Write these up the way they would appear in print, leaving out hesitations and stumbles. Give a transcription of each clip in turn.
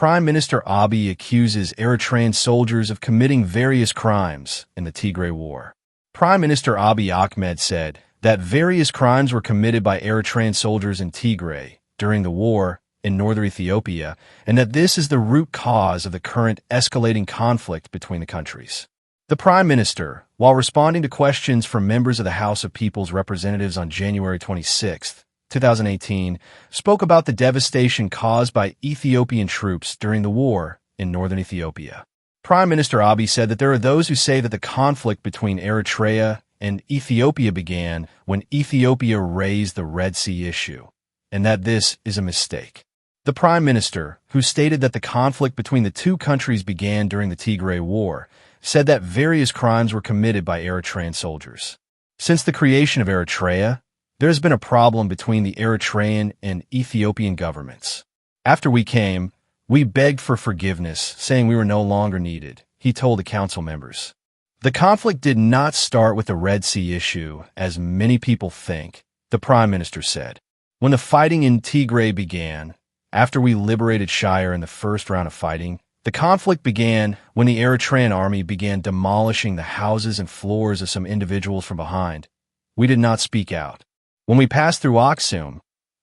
Prime Minister Abiy accuses Eritrean soldiers of committing various crimes in the Tigray war. Prime Minister Abiy Ahmed said that various crimes were committed by Eritrean soldiers in Tigray during the war in northern Ethiopia, and that this is the root cause of the current escalating conflict between the countries. The Prime Minister, while responding to questions from members of the House of People's Representatives on January 26, 2018, spoke about the devastation caused by Ethiopian troops during the war in northern Ethiopia. Prime Minister Abiy said that there are those who say that the conflict between Eritrea and Ethiopia began when Ethiopia raised the Red Sea issue, and that this is a mistake. The Prime Minister, who stated that the conflict between the two countries began during the Tigray War, said that various crimes were committed by Eritrean soldiers. Since the creation of Eritrea, there has been a problem between the Eritrean and Ethiopian governments. After we came, we begged for forgiveness, saying we were no longer needed, he told the council members. The conflict did not start with the Red Sea issue, as many people think, the Prime Minister said. When the fighting in Tigray began, after we liberated Shire in the first round of fighting, the conflict began when the Eritrean army began demolishing the houses and floors of some individuals from behind. We did not speak out. When we passed through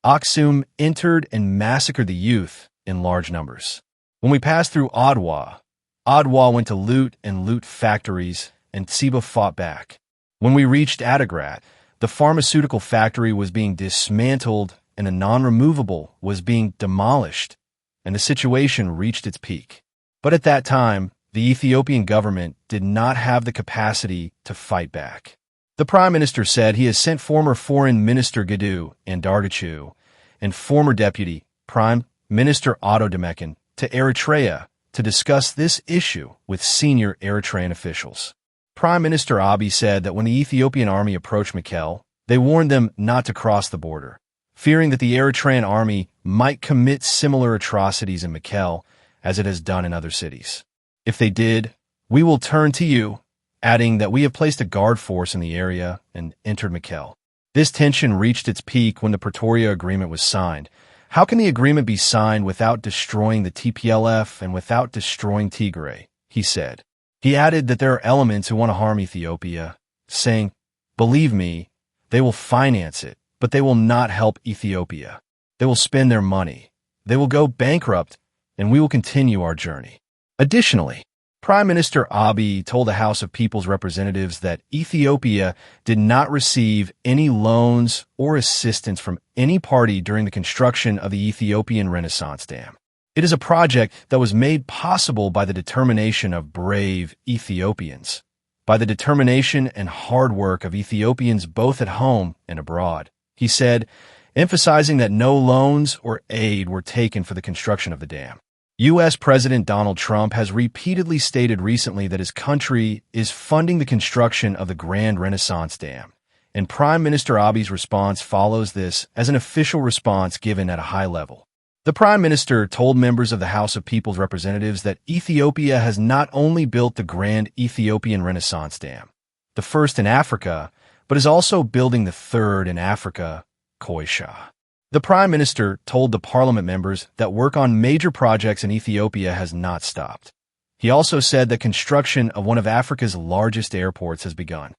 Aksum entered and massacred the youth in large numbers. When we passed through Adwa went to loot factories, and Tsiba fought back. When we reached Adigrat, the pharmaceutical factory was being dismantled and a non-removable was being demolished, and the situation reached its peak. But at that time, the Ethiopian government did not have the capacity to fight back. The Prime Minister said he has sent former Foreign Minister Gadu Andargachew and former Deputy Prime Minister Otto Demekin to Eritrea to discuss this issue with senior Eritrean officials. Prime Minister Abiy said that when the Ethiopian army approached Mekelle, they warned them not to cross the border, fearing that the Eritrean army might commit similar atrocities in Mekelle as it has done in other cities. If they did, we will turn to you, adding that we have placed a guard force in the area and entered Mekelle. This tension reached its peak when the Pretoria Agreement was signed. How can the agreement be signed without destroying the TPLF and without destroying Tigray? He said. He added that there are elements who want to harm Ethiopia, saying, "Believe me, they will finance it, but they will not help Ethiopia. They will spend their money. They will go bankrupt, and we will continue our journey." Additionally, Prime Minister Abiy told the House of People's Representatives that Ethiopia did not receive any loans or assistance from any party during the construction of the Ethiopian Renaissance Dam. It is a project that was made possible by the determination of brave Ethiopians, by the determination and hard work of Ethiopians both at home and abroad, he said, emphasizing that no loans or aid were taken for the construction of the dam. U.S. President Donald Trump has repeatedly stated recently that his country is funding the construction of the Grand Renaissance Dam, and Prime Minister Abiy's response follows this as an official response given at a high level. The Prime Minister told members of the House of People's Representatives that Ethiopia has not only built the Grand Ethiopian Renaissance Dam, the first in Africa, but is also building the third in Africa, Koisha. The Prime Minister told the Parliament members that work on major projects in Ethiopia has not stopped. He also said that construction of one of Africa's largest airports has begun.